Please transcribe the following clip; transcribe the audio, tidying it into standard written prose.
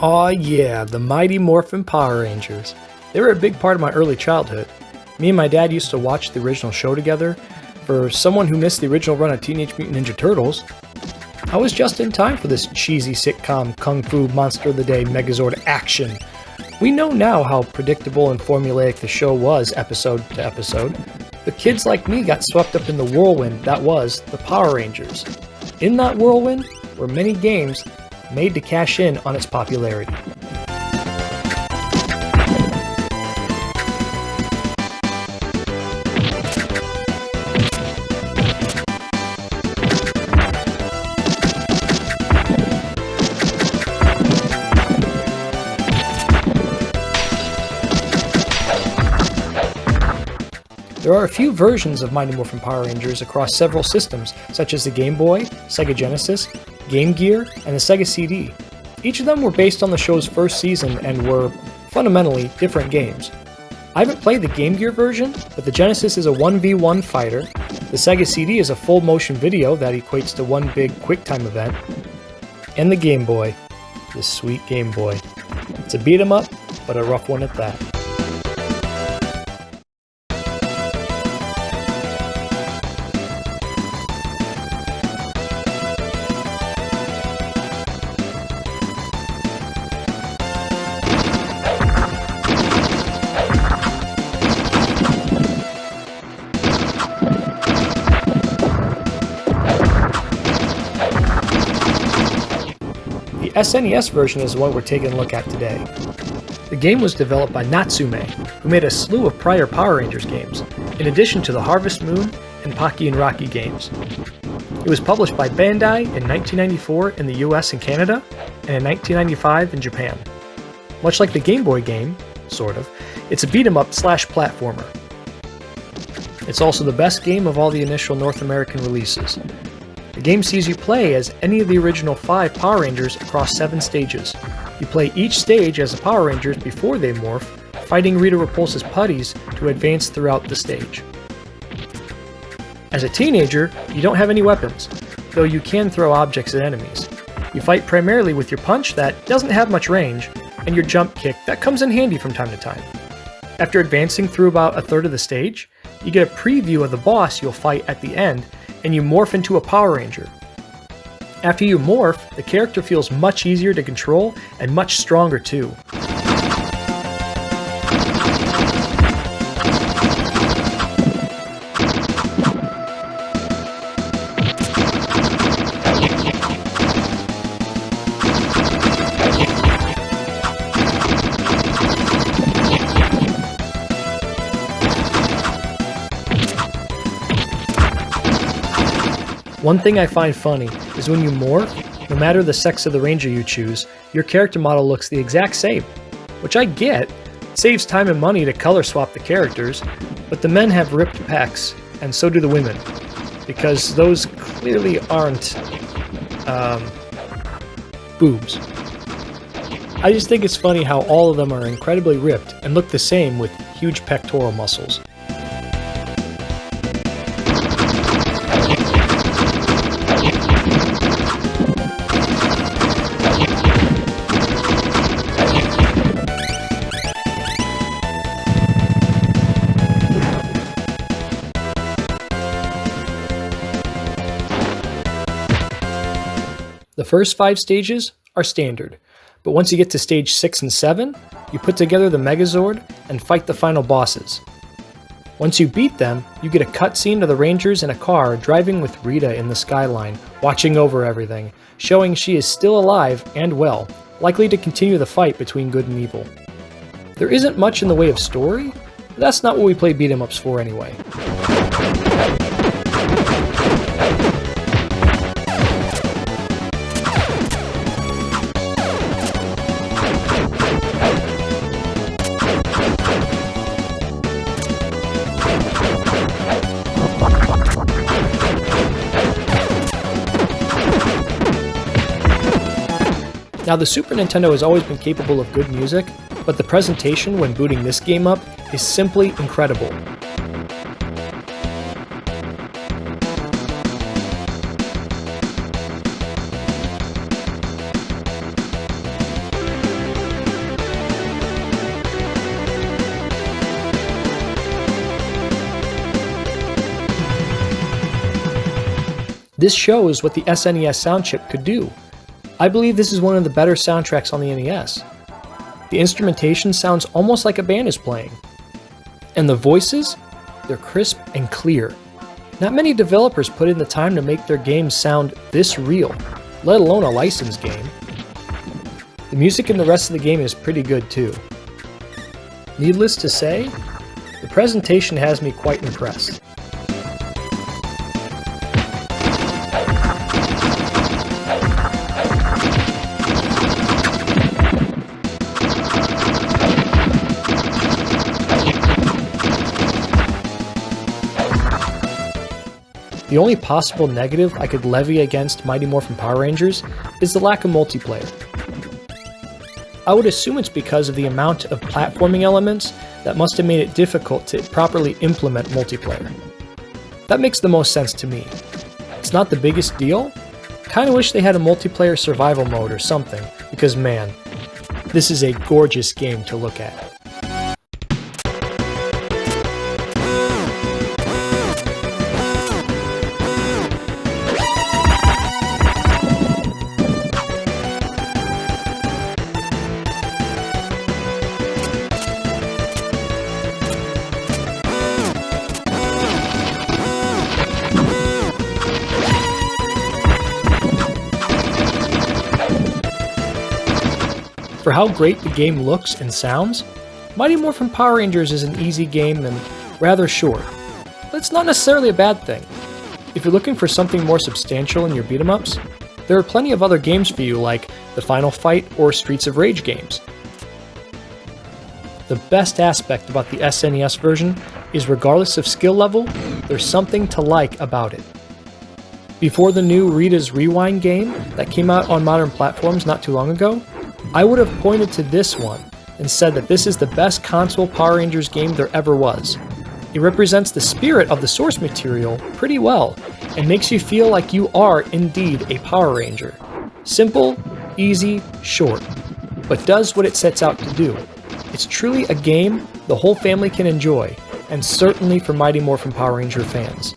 Aw yeah, the mighty Morphin Power Rangers. They were a big part of my early childhood. Me and my dad used to watch the original show together. For someone who missed the original run of Teenage Mutant Ninja Turtles, I was just in time for this cheesy sitcom Kung Fu Monster of the Day Megazord action. We know now how predictable and formulaic the show was episode to episode, but kids like me got swept up in the whirlwind that was the Power Rangers. In that whirlwind were many games made to cash in on its popularity. There are a few versions of Mighty Morphin Power Rangers across several systems, such as the Game Boy, Sega Genesis, Game Gear, and the Sega CD. Each of them were based on the show's first season and were, fundamentally, different games. I haven't played the Game Gear version, but the Genesis is a 1v1 fighter, the Sega CD is a full motion video that equates to one big QuickTime event, and the Game Boy, this sweet Game Boy. It's a beat 'em up, but a rough one at that. The SNES version is the one we're taking a look at today. The game was developed by Natsume, who made a slew of prior Power Rangers games, in addition to the Harvest Moon and Pocky and Rocky games. It was published by Bandai in 1994 in the US and Canada, and in 1995 in Japan. Much like the Game Boy game, sort of, it's a beat-em-up/platformer. It's also the best game of all the initial North American releases. The game sees you play as any of the original 5 Power Rangers across 7 stages. You play each stage as the Power Rangers before they morph, fighting Rita Repulsa's putties to advance throughout the stage. As a teenager, you don't have any weapons, though you can throw objects at enemies. You fight primarily with your punch that doesn't have much range, and your jump kick that comes in handy from time to time. After advancing through about a third of the stage, you get a preview of the boss you'll fight at the end, and you morph into a Power Ranger. After you morph, the character feels much easier to control and much stronger too. One thing I find funny is when you morph, no matter the sex of the ranger you choose, your character model looks the exact same. Which I get, it saves time and money to color swap the characters, but the men have ripped pecs, and so do the women. Because those clearly aren't, boobs. I just think it's funny how all of them are incredibly ripped and look the same with huge pectoral muscles. The first 5 stages are standard, but once you get to stage 6 and 7, you put together the Megazord and fight the final bosses. Once you beat them, you get a cutscene of the Rangers in a car driving with Rita in the skyline, watching over everything, showing she is still alive and well, likely to continue the fight between good and evil. There isn't much in the way of story, but that's not what we play beat-em-ups for anyway. Now, the Super Nintendo has always been capable of good music, but the presentation when booting this game up is simply incredible. This shows what the SNES sound chip could do. I believe this is one of the better soundtracks on the NES. The instrumentation sounds almost like a band is playing. And the voices? They're crisp and clear. Not many developers put in the time to make their games sound this real, let alone a licensed game. The music in the rest of the game is pretty good too. Needless to say, the presentation has me quite impressed. The only possible negative I could levy against Mighty Morphin Power Rangers is the lack of multiplayer. I would assume it's because of the amount of platforming elements that must have made it difficult to properly implement multiplayer. That makes the most sense to me. It's not the biggest deal. Kinda wish they had a multiplayer survival mode or something, because man, this is a gorgeous game to look at. For how great the game looks and sounds, Mighty Morphin Power Rangers is an easy game and rather short. But it's not necessarily a bad thing. If you're looking for something more substantial in your beat-em-ups, there are plenty of other games for you like the Final Fight or Streets of Rage games. The best aspect about the SNES version is regardless of skill level, there's something to like about it. Before the new Rita's Rewind game that came out on modern platforms not too long ago, I would have pointed to this one and said that this is the best console Power Rangers game there ever was. It represents the spirit of the source material pretty well and makes you feel like you are indeed a Power Ranger. Simple, easy, short, but does what it sets out to do. It's truly a game the whole family can enjoy, and certainly for Mighty Morphin Power Ranger fans.